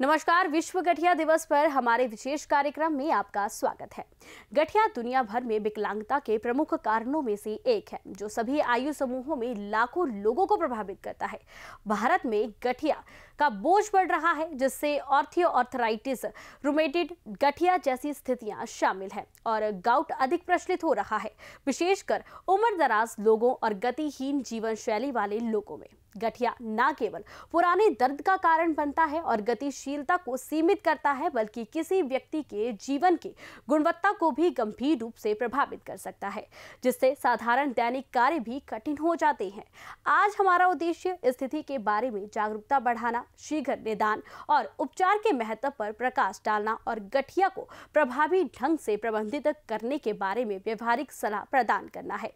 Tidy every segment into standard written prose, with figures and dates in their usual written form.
नमस्कार। विश्व गठिया दिवस पर हमारे विशेष कार्यक्रम में आपका स्वागत है। गठिया दुनिया भर में विकलांगता के प्रमुख कारणों में से एक है, जो सभी आयु समूहों में लाखों लोगों को प्रभावित करता है। भारत में गठिया का बोझ बढ़ रहा है, जिससे ऑस्टियोआर्थराइटिस, रूमेटॉइड गठिया जैसी स्थितियां शामिल हैं और गाउट अधिक प्रचलित हो रहा है, विशेषकर उम्र दराज लोगों और गतिहीन जीवन शैली वाले लोगों में। गठिया न केवल पुराने दर्द का कारण बनता है और गतिशीलता को सीमित करता है, बल्कि किसी व्यक्ति के जीवन की गुणवत्ता को भी गंभीर रूप से प्रभावित कर सकता है, जिससे साधारण दैनिक कार्य भी कठिन हो जाते हैं। आज हमारा उद्देश्य इस स्थिति के बारे में जागरूकता बढ़ाना, शीघ्र निदान और उपचार के महत्व पर प्रकाश डालना और गठिया को प्रभावी ढंग से प्रबंधित करने के बारे में व्यवहारिक सलाह प्रदान करना है।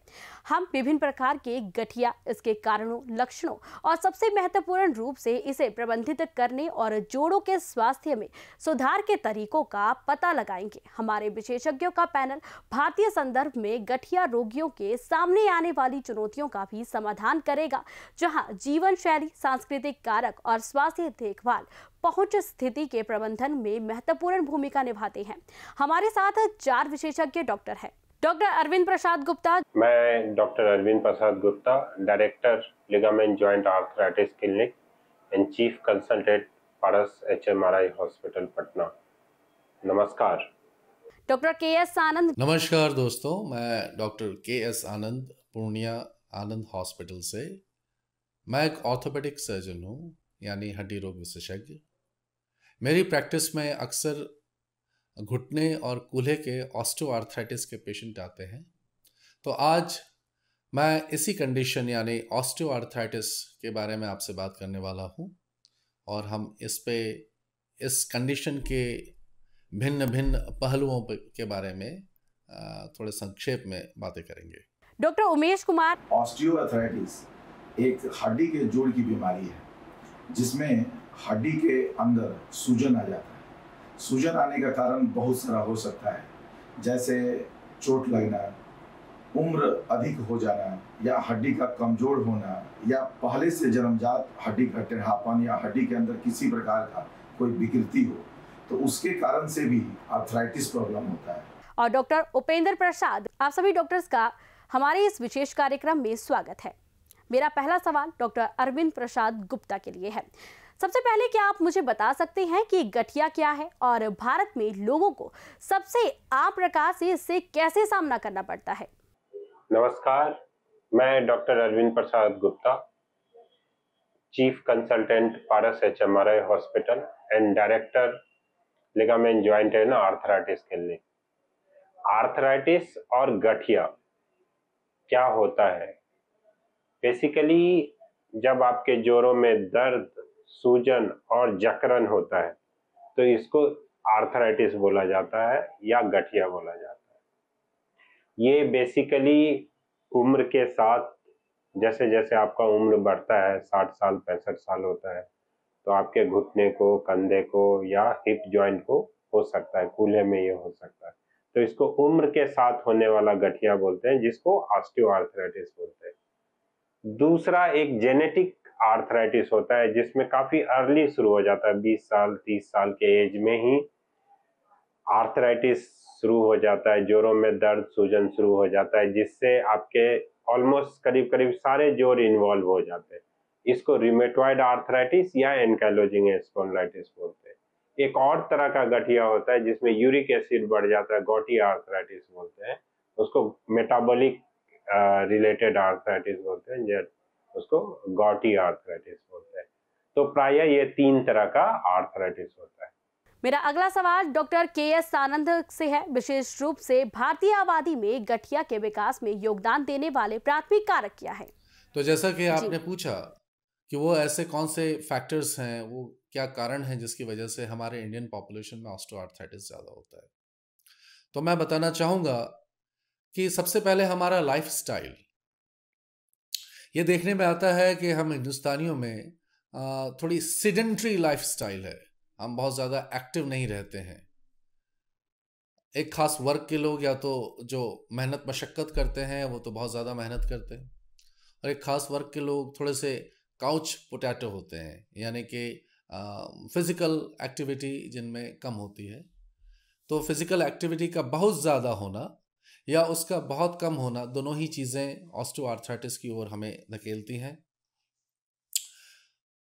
हम विभिन्न प्रकार के गठिया, इसके कारणों, लक्षणों और सबसे महत्वपूर्ण रूप से इसे प्रबंधित करने और जोड़ों के स्वास्थ्य में सुधार के तरीकों का पता लगाएंगे। हमारे विशेषज्ञों का पैनल भारतीय संदर्भ में गठिया रोगियों के सामने आने वाली चुनौतियों का भी समाधान करेगा, जहां जीवन शैली, सांस्कृतिक कारक और स्वास्थ्य देखभाल पहुंच स्थिति के प्रबंधन में महत्वपूर्ण भूमिका निभाते हैं। हमारे साथ 4 विशेषज्ञ डॉक्टर हैं। डॉक्टर अरविंद प्रसाद गुप्ता। मैं doctor Arvind Prasad Gupta, director ligament joint arthritis clinic and chief consultant Paras HMRI hospital Patna. नमस्कार। Doctor KS Anand. नमस्कार दोस्तों, मैं doctor KS Anand, Purnia Anand hospital से। मैं एक ऑर्थोपेडिक सर्जन हूँ, यानी हड्डी रोग विशेषज्ञ। मेरी प्रैक्टिस में अक्सर घुटने और कूल्हे के ऑस्टियोआर्थराइटिस के पेशेंट आते हैं। तो आज मैं इसी कंडीशन यानी ऑस्टियोआर्थराइटिस के बारे में आपसे बात करने वाला हूं और हम इस कंडीशन के भिन्न भिन्न पहलुओं के बारे में थोड़े संक्षेप में बातें करेंगे। डॉक्टर उमेश कुमार। ऑस्टियोआर्थराइटिस एक हड्डी के जोड़ की बीमारी है, जिसमें हड्डी के अंदर सूजन आ जाता है। सूजन आने का कारण बहुत सारा हो सकता है, जैसे चोट लगना, उम्र अधिक हो जाना, या हड्डी का कमजोर होना, या पहले से जन्मजात हड्डी का टेढ़ापन, या हड्डी के अंदर किसी प्रकार का कोई विकृति हो, तो उसके कारण से भी आर्थराइटिस प्रॉब्लम होता है। और डॉक्टर उपेंद्र प्रसाद, आप सभी डॉक्टर्स का हमारे इस विशेष कार्यक्रम में स्वागत है। मेरा पहला सवाल डॉक्टर अरविंद प्रसाद गुप्ता के लिए है। सबसे पहले क्या आप मुझे बता सकते हैं कि गठिया क्या है और भारत में लोगों को सबसे आम प्रकार से इससे कैसे सामना करना पड़ता है? नमस्कार, मैं doctor Arvind Prasad Gupta, chief consultant Paras HMRI hospital and director ligament joint and arthritis clinic. Arthritis और गठिया क्या होता है? बेसिकली जब आपके जोड़ों में दर्द, सूजन और जकड़न होता है, तो इसको आर्थराइटिस बोला जाता है या गठिया बोला जाता है। ये बेसिकली उम्र के साथ, जैसे जैसे आपका उम्र बढ़ता है, 60 साल 65 साल होता है, तो आपके घुटने को, कंधे को या हिप जॉइंट को हो सकता है, कूल्हे में ये हो सकता है, तो इसको उम्र के साथ होने वाला गठिया बोलते हैं, जिसको ऑस्टियोआर्थराइटिस बोलते हैं। दूसरा एक जेनेटिक आर्थराइटिस होता है, जिसमें काफी अर्ली शुरू हो जाता है, 20 साल 30 साल के एज में ही आर्थराइटिस शुरू हो जाता है, जोड़ों में दर्द, सूजन शुरू हो जाता है, जिससे आपके ऑलमोस्ट करीब करीब सारे जोड़ इन्वॉल्व हो जाते हैं। इसको रूमेटॉइड आर्थराइटिस या एंकाइलोजिंग स्पॉन्डिलाइटिस बोलते हैं। एक और तरह का गठिया होता है जिसमें यूरिक एसिड बढ़ जाता है, गॉटी आर्थराइटिस बोलते हैं, उसको मेटाबॉलिक रिलेटेड आर्थराइटिस बोलते हैं, उसको गॉटी आर्थराइटिस बोलते हैं। तो प्रायः ये 3 तरह का आर्थराइटिस होता है। मेरा अगला सवाल डॉक्टर KS आनंद से है। विशेष रूप से भारतीय आबादी में गठिया के विकास में योगदान देने वाले प्राथमिक कारक क्या है? तो जैसा कि आपने पूछा कि वो ऐसे कौन से फैक्टर्स हैं, वो क्या कारण हैं जिसकी वजह से हमारे इंडियन पॉपुलेशन में ऑस्टियोआर्थराइटिस ज़्यादा होता है, तो मैं बताना चाहूँगा कि सबसे पहले हमारा लाइफस्टाइल। ये देखने में आता है कि हम हिंदुस्तानियों में थोड़ी सेडेंटरी लाइफस्टाइल है, हम बहुत ज़्यादा एक्टिव नहीं रहते हैं। एक खास वर्ग के लोग या तो जो मेहनत मशक्क़त करते हैं वो तो बहुत ज़्यादा मेहनत करते हैं, और एक ख़ास वर्ग के लोग थोड़े से काउच पोटैटो होते हैं, यानी कि फिज़िकल एक्टिविटी जिनमें कम होती है। तो फिज़िकल एक्टिविटी का बहुत ज़्यादा होना या उसका बहुत कम होना, दोनों ही चीज़ें ऑस्टियोआर्थराइटिस की ओर हमें धकेलती हैं।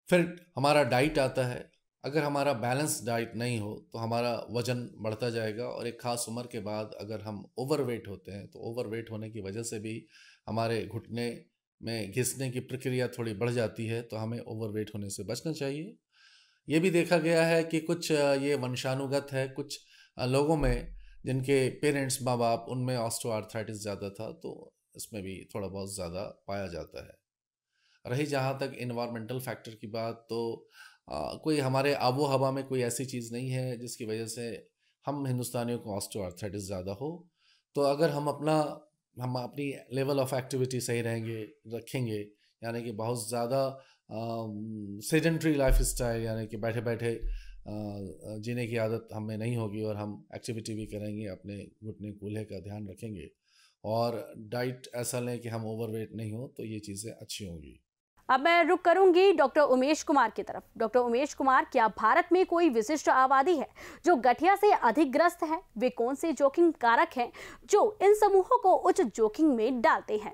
फिर हमारा डाइट आता है। अगर हमारा बैलेंस डाइट नहीं हो तो हमारा वज़न बढ़ता जाएगा, और एक ख़ास उम्र के बाद अगर हम ओवरवेट होते हैं तो ओवरवेट होने की वजह से भी हमारे घुटने में घिसने की प्रक्रिया थोड़ी बढ़ जाती है, तो हमें ओवरवेट होने से बचना चाहिए। ये भी देखा गया है कि कुछ ये वंशानुगत है, कुछ लोगों में जिनके पेरेंट्स माँ बाप उनमें ऑस्टियोआर्थराइटिस ज़्यादा था, तो इसमें भी थोड़ा बहुत ज़्यादा पाया जाता है। रही जहाँ तक इन्वायरमेंटल फैक्टर की बात, तो कोई हमारे आबो हवा में कोई ऐसी चीज़ नहीं है जिसकी वजह से हम हिंदुस्तानियों को ऑस्टियोआर्थराइटिस ज़्यादा हो। तो अगर हम अपनी लेवल ऑफ एक्टिविटी सही रखेंगे, यानी कि बहुत ज़्यादा सेडेंट्री लाइफ स्टाइल, यानी कि बैठे बैठे जीने की आदत हमें नहीं होगी, और हम एक्टिविटी भी करेंगे, अपने घुटने कूल्हे का ध्यान रखेंगे, और डाइट ऐसा लें कि हम ओवरवेट नहीं हो, तो ये चीज़ें अच्छी होंगी। अब मैं रुक करूंगी डॉक्टर उमेश कुमार की तरफ। डॉक्टर उमेश कुमार, क्या भारत में कोई विशिष्ट आबादी है जो गठिया से अधिक ग्रस्त है? वे कौन से जोखिम कारक हैं जो इन समूहों को उच्च जोखिम में डालते हैं?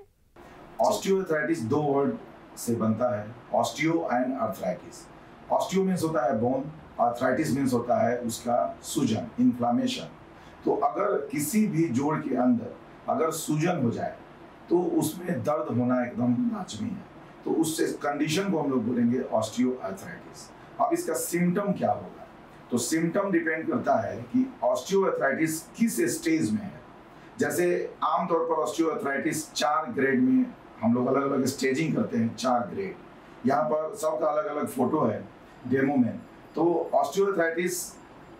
ऑस्टियोआर्थराइटिस दो वर्ड से बनता है, osteo and arthritis. Osteo means होता है बोन, आर्थराइटिस मीन्स होता है उसका सूजन, इन्फ्लामेशन। तो अगर किसी भी जोड़ के अंदर अगर सूजन हो जाए तो उसमें दर्द होना एकदम लाजमी है, तो उस कंडीशन को हम लोग बोलेंगे ऑस्टियोआर्थराइटिस। अब इसका सिम्टम क्या होगा, तो सिम्टम डिपेंड करता है कि ऑस्टियोआर्थराइटिस किस स्टेज में है। जैसे आमतौर पर ऑस्टियोआर्थराइटिस 4 ग्रेड में हम लोग अलग अलग स्टेजिंग करते हैं, 4 ग्रेड। यहाँ पर सबका अलग अलग फोटो है डेमो में। तो ऑस्टियोआर्थराइटिस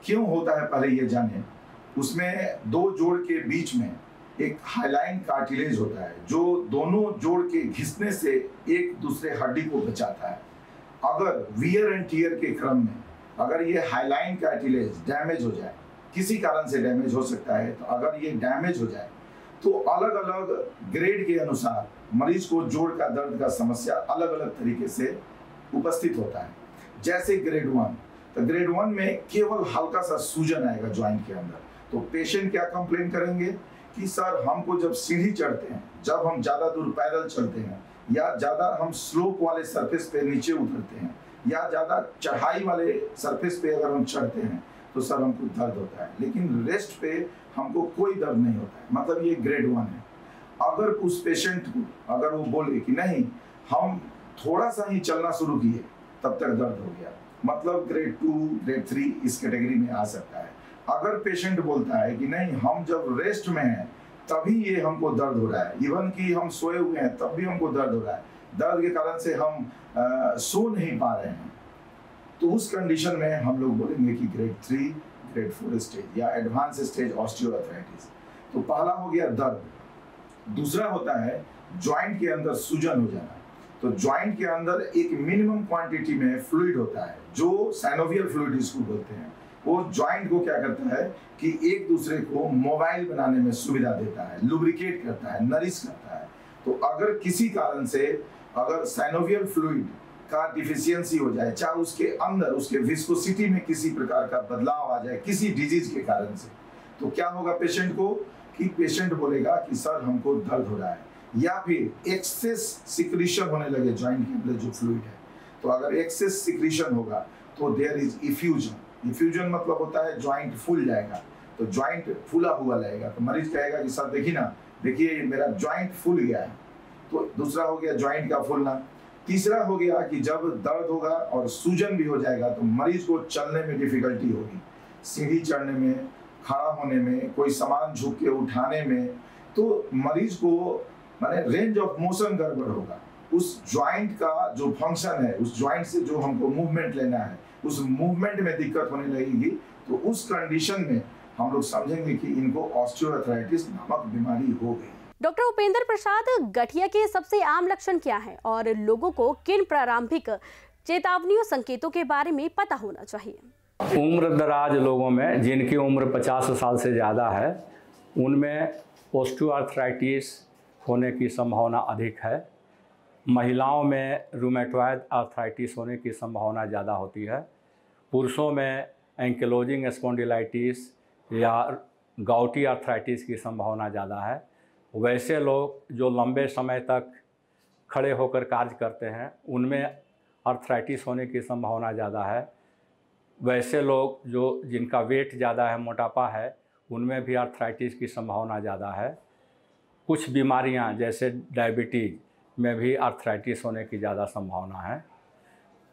क्यों होता है पहले ये जाने। उसमें दो जोड़ के बीच में एक हाइलाइन कार्टिलेज होता है जो दोनों जोड़ के घिसने से एक दूसरे हड्डी को बचाता है। अगर वियर एंड टियर के क्रम में अगर ये हाइलाइन कार्टिलेज डैमेज हो जाए, किसी कारण से डैमेज हो सकता है, तो अगर ये डैमेज हो जाए तो अलग अलग ग्रेड के अनुसार मरीज को जोड़ का दर्द का समस्या अलग अलग तरीके से उपस्थित होता है। जैसे ग्रेड 1, तो ग्रेड 1 में केवल हल्का सा सूजन आएगा ज्वाइंट के अंदर, तो पेशेंट क्या कंप्लेन करेंगे कि सर हमको जब सीढ़ी चढ़ते हैं, जब हम ज़्यादा दूर पैदल चलते हैं, या ज़्यादा हम स्लोप वाले सरफेस पे नीचे उतरते हैं, या ज़्यादा चढ़ाई वाले सरफेस पे अगर हम चढ़ते हैं तो सर हमको दर्द होता है, लेकिन रेस्ट पे हमको कोई दर्द नहीं होता है। मतलब ये ग्रेड 1 है। अगर उस पेशेंट को अगर वो बोले कि नहीं हम थोड़ा सा ही चलना शुरू किए तब तक दर्द हो गया, मतलब ग्रेड 2, ग्रेड 3 इस कैटेगरी में आ सकता है। अगर पेशेंट बोलता है कि नहीं हम जब रेस्ट में हैं तभी ये हमको दर्द हो रहा है, इवन कि हम सोए हुए हैं तब भी हमको दर्द हो रहा है, दर्द के कारण से हम सो नहीं पा रहे हैं, तो उस कंडीशन में हम लोग बोलेंगे कि ग्रेड 3, ग्रेड 4 स्टेज या एडवांस स्टेज ऑस्टियोआर्थराइटिस। तो पहला हो गया दर्द। दूसरा होता है जॉइंट के अंदर सूजन हो जाना। तो जॉइंट के अंदर एक मिनिमम क्वांटिटी में फ्लूइड होता है जो साइनोवियल फ्लूइड इसको बोलते हैं। वो जॉइंट को क्या करता है कि एक दूसरे को मोबाइल बनाने में सुविधा देता है, लुब्रिकेट करता है, नरिश करता है। तो अगर किसी कारण से अगर साइनोवियल फ्लूइड का डिफिशियंसी हो जाए, चाहे उसके अंदर उसके विस्कोसिटी में किसी प्रकार का बदलाव आ जाए किसी डिजीज के कारण से, तो क्या होगा पेशेंट को कि पेशेंट बोलेगा कि सर हमको दर्द हो रहा है, या फिर एक्सेस सिक्रीशन होने लगे जॉइंट के अंदर जो फ्लूइड है। तो अगर एक्सेस सिक्रीशन होगा तो देयर इज इफ्यूजन। इफ्यूजन मतलब होता है जॉइंट फूल जाएगा, तो जॉइंट फूला हुआ लगेगा, तो मरीज कहेगा कि सर देखिए ना, देखिए मेरा जॉइंट फूल गया है। तो दूसरा हो गया जॉइंट का फूलना। तीसरा हो गया कि जब दर्द होगा और सूजन भी हो जाएगा तो मरीज को चलने में डिफिकल्टी होगी, सीढ़ी चढ़ने में, खड़ा होने में, कोई सामान झुक के उठाने में, तो मरीज को माने रेंज ऑफ मोशन गड़बड़ होगा। उस जॉइंट का जो फंक्शन है, उस जॉइंट से जो हमको मूवमेंट लेना है, उस मूवमेंट में दिक्कत होने लगेगी। तो उस कंडीशन में हम लोग समझेंगे कि इनको ऑस्टियोआर्थराइटिस नामक बीमारी हो गई। डॉक्टर उपेंद्र प्रसाद, गठिया के सबसे आम लक्षण क्या हैं और लोगों को किन प्रारंभिक चेतावनियों संकेतों के बारे में पता होना चाहिए? उम्र दराज लोगों में जिनकी उम्र 50 साल से ज़्यादा है उनमें ऑस्टियोआर्थराइटिस होने की संभावना अधिक है। महिलाओं में रूमेटॉइड आर्थराइटिस होने की संभावना ज़्यादा होती है। पुरुषों में एंकिलोजिंग स्पॉन्डिलाइटिस या गाउटी आर्थराइटिस की संभावना ज़्यादा है। वैसे लोग जो लंबे समय तक खड़े होकर कार्य करते हैं उनमें आर्थराइटिस होने की संभावना ज़्यादा है। वैसे लोग जिनका वेट ज़्यादा है, मोटापा है, उनमें भी आर्थराइटिस की संभावना ज़्यादा है। कुछ बीमारियां जैसे डायबिटीज़ में भी आर्थराइटिस होने की ज़्यादा संभावना है।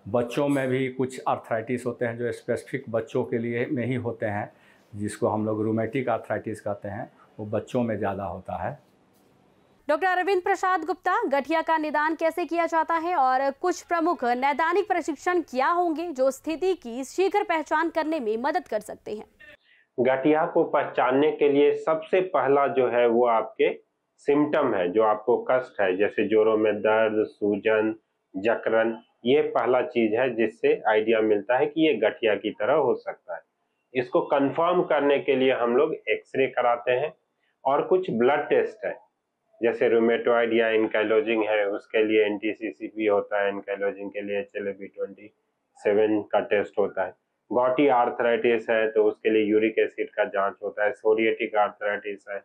बच्चों में भी कुछ आर्थराइटिस होते हैं जो स्पेसिफिक बच्चों के लिए में ही होते हैं, जिसको हम लोग रूमेटिक आर्थराइटिस कहते हैं, वो बच्चों में ज़्यादा होता है। डॉक्टर अरविंद प्रसाद गुप्ता, गठिया का निदान कैसे किया जाता है और कुछ प्रमुख नैदानिक प्रशिक्षण क्या होंगे जो स्थिति की शीघ्र पहचान करने में मदद कर सकते हैं? गठिया को पहचानने के लिए सबसे पहला जो है वो आपके सिम्टम है, जो आपको कष्ट है, जैसे जोड़ों में दर्द, सूजन, जकड़न, ये पहला चीज है जिससे आइडिया मिलता है कि ये गठिया की तरह हो सकता है। इसको कंफर्म करने के लिए हम लोग एक्सरे कराते हैं और कुछ ब्लड टेस्ट है, जैसे रूमेटॉइड या एनकाइलोजिंग है, उसके लिए NTCCP होता है, एनकाइलोजिंग के लिए HLA-B27 का टेस्ट होता है। गॉटी आर्थराइटिस है तो उसके लिए यूरिक एसिड का जांच होता है। सोरिएटिक आर्थराइटिस है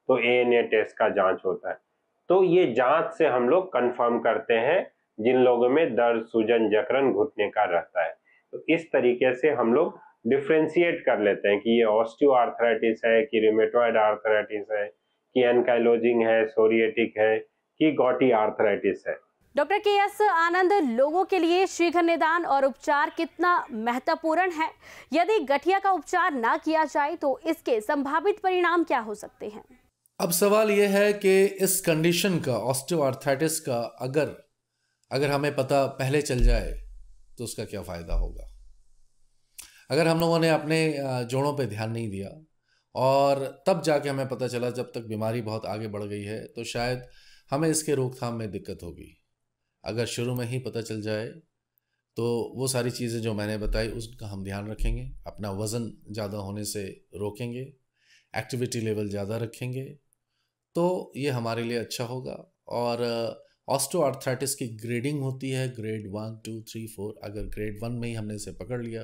तो ANA टेस्ट का जांच होता है। तो ये जांच से हम लोग कंफर्म करते हैं जिन लोगों में दर्द, सूजन, जकड़न, घुटने का रहता है। तो इस तरीके से हम लोग डिफ्रेंशिएट कर लेते हैं कि ये ऑस्टियोआर्थराइटिस है, कि रूमेटॉइड आर्थराइटिस है, कि एनकाइलोजिंग है, सोरिएटिक है, कि गॉटी आर्थराइटिस है। डॉक्टर KS आनंद, लोगों के लिए शीघ्र निदान और उपचार कितना महत्वपूर्ण है? यदि गठिया का उपचार ना किया जाए तो इसके संभावित परिणाम क्या हो सकते हैं? अब सवाल यह है कि इस कंडीशन का, ऑस्टियोआर्थराइटिस का, अगर हमें पता पहले चल जाए तो उसका क्या फ़ायदा होगा। अगर हम लोगों ने अपने जोड़ों पे ध्यान नहीं दिया और तब जाके हमें पता चला जब तक बीमारी बहुत आगे बढ़ गई है, तो शायद हमें इसके रोकथाम में दिक्कत होगी। अगर शुरू में ही पता चल जाए तो वो सारी चीज़ें जो मैंने बताई उसका हम ध्यान रखेंगे, अपना वज़न ज़्यादा होने से रोकेंगे, एक्टिविटी लेवल ज़्यादा रखेंगे, तो ये हमारे लिए अच्छा होगा। और ऑस्टियोआर्थराइटिस की ग्रेडिंग होती है, ग्रेड 1, 2, 3, 4। अगर ग्रेड 1 में ही हमने इसे पकड़ लिया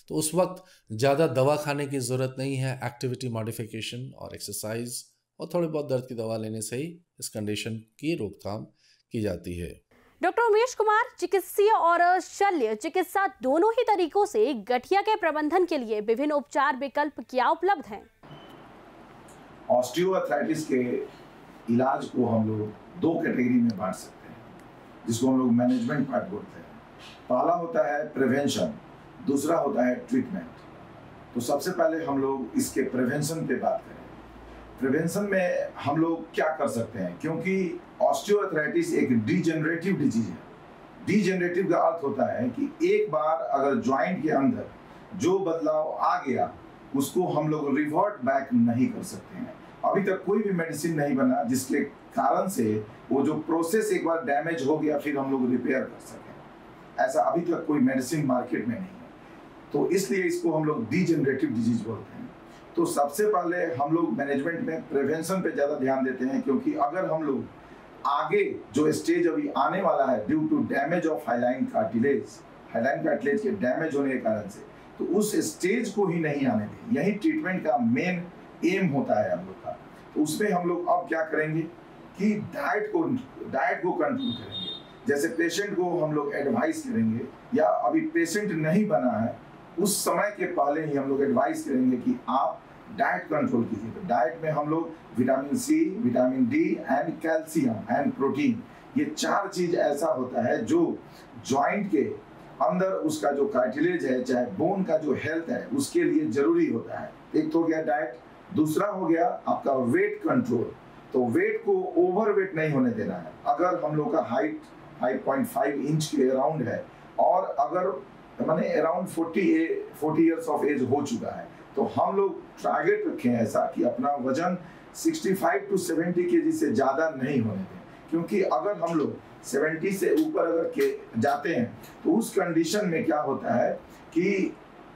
तो उस वक्त ज़्यादा दवा खाने की ज़रूरत नहीं है। एक्टिविटी मॉडिफिकेशन और एक्सरसाइज और थोड़ी बहुत दर्द की दवा लेने से ही इस कंडीशन की रोकथाम की जाती है। डॉक्टर उमेश कुमार, चिकित्सीय और शल्य चिकित्सा दोनों ही तरीकों से गठिया के प्रबंधन के लिए विभिन्न उपचार विकल्प क्या उपलब्ध हैं? ऑस्टियोआर्थराइटिस के इलाज को हम लोग दो कैटेगरी में बांट सकते हैं, जिसको हम लोग मैनेजमेंट पार्ट बोलते हैं। पहला होता है प्रिवेंशन, दूसरा होता है ट्रीटमेंट। तो सबसे पहले हम लोग इसके प्रिवेंशन पे बात करें। प्रिवेंशन में हम लोग क्या कर सकते हैं, क्योंकि ऑस्टियोआर्थराइटिस एक डिजेनरेटिव डिजीज है। डिजेनरेटिव का अर्थ होता है कि एक बार अगर जॉइंट के अंदर जो बदलाव आ गया उसको हम लोग रिवर्ट बैक नहीं कर सकते हैं। अभी तक कोई भी मेडिसिन नहीं बना जिसके कारण से वो जो प्रोसेस एक बार डैमेज हो गया फिर हम लोग रिपेयर कर सकें। ऐसा अभी तक कोई मेडिसिन मार्केट में नहीं है, तो इसलिए इसको हम लोग डिजेनरेटिव डिजीज बोलते हैं। तो सबसे पहले हम लोग मैनेजमेंट में प्रिवेंशन पे ज़्यादा ध्यान देते हैं, क्योंकि अगर हम लोग आगे जो स्टेज अभी आने वाला है due to damage of hyaline cartilage के डैमेज होने के कारण से, तो उस स्टेज को ही नहीं आने दें। यही ट्रीटमेंट का मेन एम होता है हम लोग का। तो उसमें हम लोग अब क्या करेंगे कि डाइट को कंट्रोल करेंगे। जैसे पेशेंट को हम लोग एडवाइस करेंगे, या अभी पेशेंट नहीं बना है उस समय के पहले ही हम लोग एडवाइस करेंगे कि आप डाइट कंट्रोल कीजिए। तो डाइट में हम लोग vitamin C, vitamin D and calcium and protein, ये चार चीज ऐसा होता है जो जॉइंट के अंदर उसका जो कार्टिलेज है, चाहे बोन का जो हेल्थ है, उसके लिए जरूरी होता है। एक तो हो गया डाइट, दूसरा हो गया आपका वेट कंट्रोल। तो वेट को ओवर वेट नहीं होने देना है। अगर हम लोग का हाइट 5.5 इंच के अराउंड है और अगर माने अराउंड 40 इयर्स ऑफ एज हो चुका है, तो हम लोग टारगेट रखें ऐसा कि अपना वजन 65 to 70 kg से ज़्यादा नहीं होने दें। क्योंकि अगर हम लोग 70 से ऊपर अगर जाते हैं तो उस कंडीशन में क्या होता है कि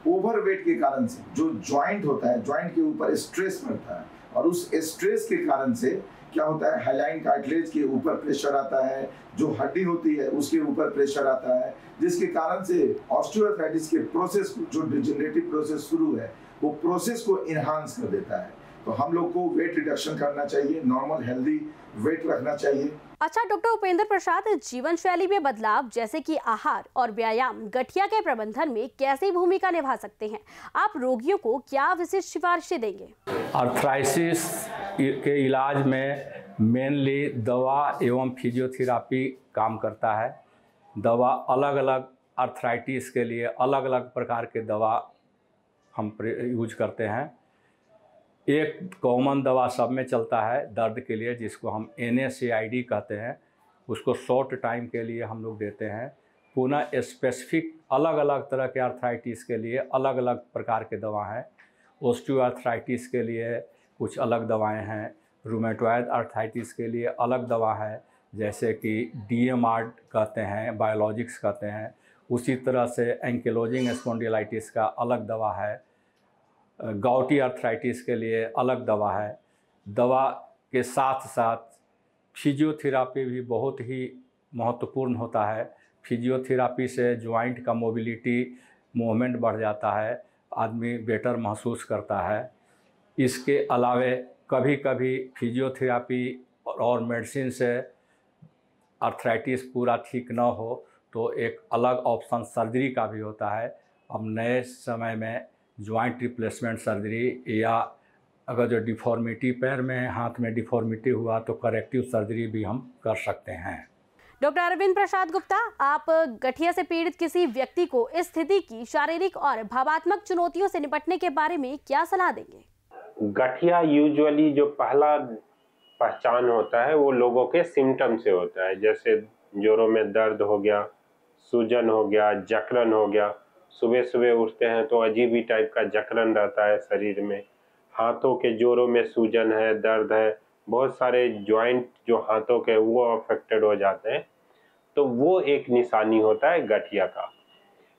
ओवरवेट के कारण से जो जॉइंट होता है, जॉइंट के ऊपर स्ट्रेस पड़ता है और उस स्ट्रेस के कारण से क्या होता है, हाइलाइन कार्टिलेज के ऊपर प्रेशर आता है, जो हड्डी होती है उसके ऊपर प्रेशर आता है, जिसके कारण से ऑस्टियोआर्थराइटिस के प्रोसेस को, जो डिजेनरेटिव प्रोसेस शुरू है, वो प्रोसेस को इनहांस कर देता है। तो हम लोग को वेट रिडक्शन करना चाहिए, नॉर्मल हेल्दी वेट रखना चाहिए। अच्छा डॉक्टर उपेंद्र प्रसाद, जीवन शैली में बदलाव जैसे कि आहार और व्यायाम गठिया के प्रबंधन में कैसी भूमिका निभा सकते हैं? आप रोगियों को क्या विशिष्ट सिफारिशें देंगे? आर्थराइटिस के इलाज में मेनली दवा एवं फिजियोथेरापी काम करता है। दवा अलग अलग आर्थराइटिस के लिए अलग अलग प्रकार के दवा हम यूज करते हैं। एक कॉमन दवा सब में चलता है दर्द के लिए, जिसको हम NSAID कहते हैं, उसको शॉर्ट टाइम के लिए हम लोग देते हैं। पुनः स्पेसिफिक अलग अलग तरह के आर्थराइटिस के लिए अलग अलग प्रकार के दवा हैं। ऑस्टियोआर्थराइटिस के लिए कुछ अलग दवाएं हैं, रूमेटॉइड आर्थराइटिस के लिए अलग दवा है, जैसे कि DMR कहते हैं, बायोलॉजिक्स कहते हैं। उसी तरह से एंकिलोजिंग स्पॉन्डिलाइटिस का अलग दवा है, गाउटी आर्थराइटिस के लिए अलग दवा है। दवा के साथ साथ फिजियोथेरापी भी बहुत ही महत्वपूर्ण होता है। फिजियोथेरापी से जॉइंट का मोबिलिटी, मूवमेंट बढ़ जाता है, आदमी बेटर महसूस करता है। इसके अलावे कभी कभी फिजियोथेरापी और मेडिसिन से आर्थराइटिस पूरा ठीक ना हो तो एक अलग ऑप्शन सर्जरी का भी होता है। अब नए समय में जॉइंट रिप्लेसमेंट सर्जरी, या अगर जो डिफॉर्मिटी पैर में, हाथ में डिफॉर्मिटी हुआ तो करेक्टिव सर्जरी भी हम कर सकते हैं। डॉक्टर अरविंद प्रसाद गुप्ता, आप गठिया से पीड़ित किसी व्यक्ति को इस स्थिति की शारीरिक और भावात्मक चुनौतियों से निपटने के बारे में क्या सलाह देंगे? गठिया यूजुअली जो पहला पहचान होता है वो लोगों के सिम्टम से होता है, जैसे जोड़ों में दर्द हो गया, सूजन हो गया, जकड़न हो गया। सुबह सुबह उठते हैं तो अजीब ही टाइप का जकड़न रहता है शरीर में। हाथों के जोड़ों में सूजन है, दर्द है, बहुत सारे जॉइंट जो हाथों के वो अफेक्टेड हो जाते हैं, तो वो एक निशानी होता है गठिया का।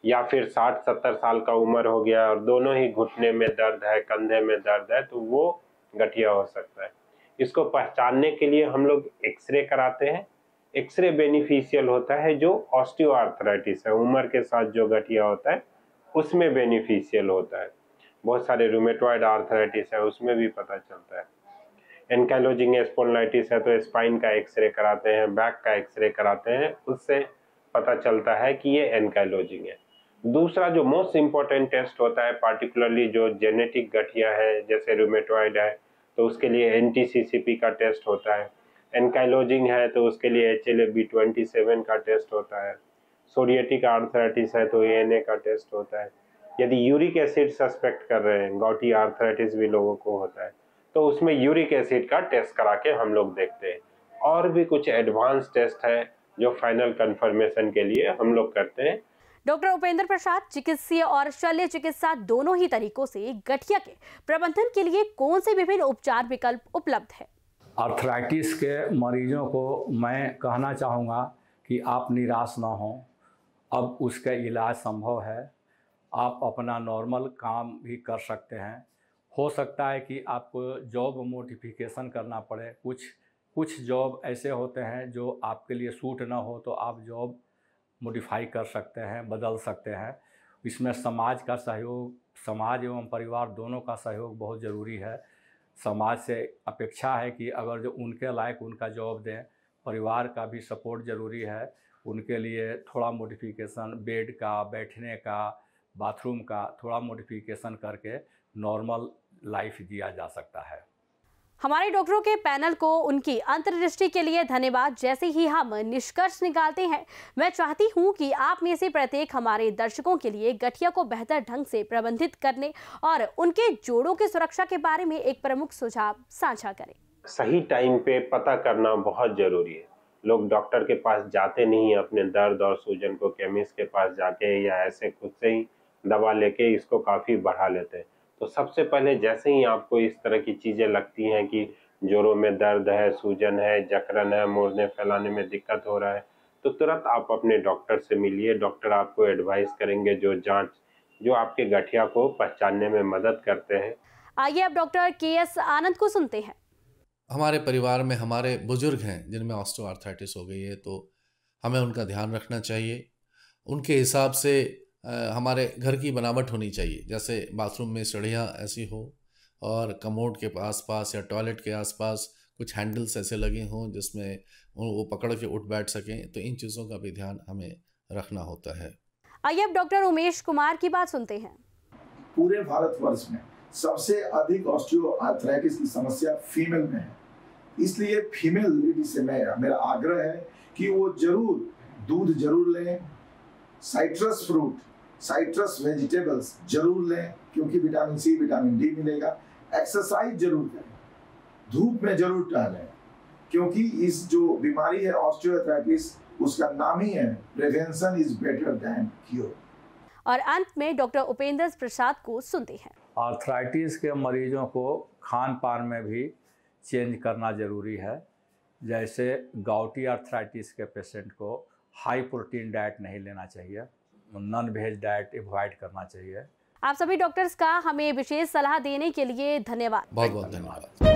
या फिर 60-70 साल का उम्र हो गया और दोनों ही घुटने में दर्द है, कंधे में दर्द है, तो वो गठिया हो सकता है। इसको पहचानने के लिए हम लोग एक्सरे कराते हैं। एक्सरे बेनिफिशियल होता है जो ऑस्टियोआर्थराइटिस है, उम्र के साथ जो गठिया होता है उसमें बेनिफिशियल होता है। बहुत सारे रूमेटॉइड आर्थराइटिस है उसमें भी पता चलता है। एंकाइलोजिंग स्पॉन्डिलाइटिस है तो स्पाइन का एक्सरे कराते हैं, बैक का एक्सरे कराते हैं, उससे पता चलता है कि ये एंकाइलोजिंग है। दूसरा जो मोस्ट इम्पॉर्टेंट टेस्ट होता है, पार्टिकुलरली जो जेनेटिक गठिया है जैसे रूमेटॉइड है तो उसके लिए NTCCP का टेस्ट होता है। एंकाइलोजिंग है तो उसके लिए HLA-B27 का टेस्ट होता है। सोरियाटिक आर्थराइटिस है तो ANA का टेस्ट होता है। यदि यूरिक एसिड सस्पेक्ट कर रहे हैं, गॉटी आर्थराइटिस भी लोगों को होता है, तो उसमें यूरिक एसिड का टेस्ट करा के हम लोग देखते हैं। और भी कुछ एडवांस टेस्ट है जो फाइनल कंफर्मेशन के लिए हम लोग करते हैं। डॉक्टर उपेंद्र प्रसाद, चिकित्सीय और शल्य चिकित्सा दोनों ही तरीकों से गठिया के प्रबंधन के लिए कौन से विभिन्न उपचार विकल्प उपलब्ध है? आर्थराइटिस के मरीजों को मैं कहना चाहूँगा कि आप निराश ना हों, अब उसका इलाज संभव है। आप अपना नॉर्मल काम भी कर सकते हैं। हो सकता है कि आपको जॉब मॉडिफिकेशन करना पड़े। कुछ जॉब ऐसे होते हैं जो आपके लिए सूट ना हो तो आप जॉब मॉडिफाई कर सकते हैं, बदल सकते हैं। इसमें समाज का सहयोग, समाज एवं परिवार दोनों का सहयोग बहुत ज़रूरी है। समाज से अपेक्षा है कि अगर जो उनके लायक उनका जॉब दें, परिवार का भी सपोर्ट ज़रूरी है। उनके लिए थोड़ा मॉडिफिकेशन, बेड का, बैठने का, बाथरूम का थोड़ा मॉडिफिकेशन करके नॉर्मल लाइफ जिया जा सकता है। हमारे डॉक्टरों के पैनल को उनकी अंतर्दृष्टि के लिए धन्यवाद। जैसे ही हम निष्कर्ष निकालते हैं, मैं चाहती हूं कि आप में से प्रत्येक हमारे दर्शकों के लिए गठिया को बेहतर ढंग से प्रबंधित करने और उनके जोड़ों की सुरक्षा के बारे में एक प्रमुख सुझाव साझा करें। सही टाइम पे पता करना बहुत जरूरी है। लोग डॉक्टर के पास जाते नहीं, अपने दर्द और सूजन को केमिस्ट के पास जाके या ऐसे खुद से ही दवा लेके इसको काफ़ी बढ़ा लेते हैं। तो सबसे पहले जैसे ही आपको इस तरह की चीज़ें लगती हैं कि जोड़ों में दर्द है, सूजन है, जकड़न है, मोड़ने फैलाने में दिक्कत हो रहा है, तो तुरंत आप अपने डॉक्टर से मिलिए। डॉक्टर आपको एडवाइस करेंगे जो जांच जो आपके गठिया को पहचानने में मदद करते हैं। आइए अब डॉक्टर KS आनंद को सुनते हैं। हमारे परिवार में हमारे बुजुर्ग हैं जिनमें ऑस्टियोआर्थराइटिस हो गई है, तो हमें उनका ध्यान रखना चाहिए। उनके हिसाब से हमारे घर की बनावट होनी चाहिए, जैसे बाथरूम में सीढ़ियाँ ऐसी हो और कमोड के आसपास या टॉयलेट के आसपास कुछ हैंडल्स ऐसे लगे हों जिसमें वो पकड़ के उठ बैठ सकें। तो इन चीज़ों का भी ध्यान हमें रखना होता है। आइए अब डॉक्टर उमेश कुमार की बात सुनते हैं। पूरे भारतवर्ष में सबसे अधिक ऑस्टियोआर्थराइटिस की समस्या फीमेल में है, इसलिए फीमेल लेडी से मेरा आग्रह है कि वो जरूर दूध जरूर लें, साइट्रस फ्रूट, साइट्रस वेजिटेबल्स जरूर लें क्योंकि विटामिन सी, विटामिन डी मिलेगा। एक्सरसाइज जरूर करें, धूप में जरूर टहलें क्योंकि इस जो बीमारी है ऑस्टियोआर्थराइटिस, उसका नाम ही है prevention is better than cure. और अंत में डॉक्टर उपेंद्र प्रसाद को सुनते हैं। आर्थराइटिस के मरीजों को खान पान में भी चेंज करना ज़रूरी है। जैसे गाउटी आर्थराइटिस के पेशेंट को हाई प्रोटीन डाइट नहीं लेना चाहिए, नॉन वेज डाइट अवॉइड करना चाहिए। आप सभी डॉक्टर्स का हमें विशेष सलाह देने के लिए धन्यवाद। बहुत बहुत धन्यवाद।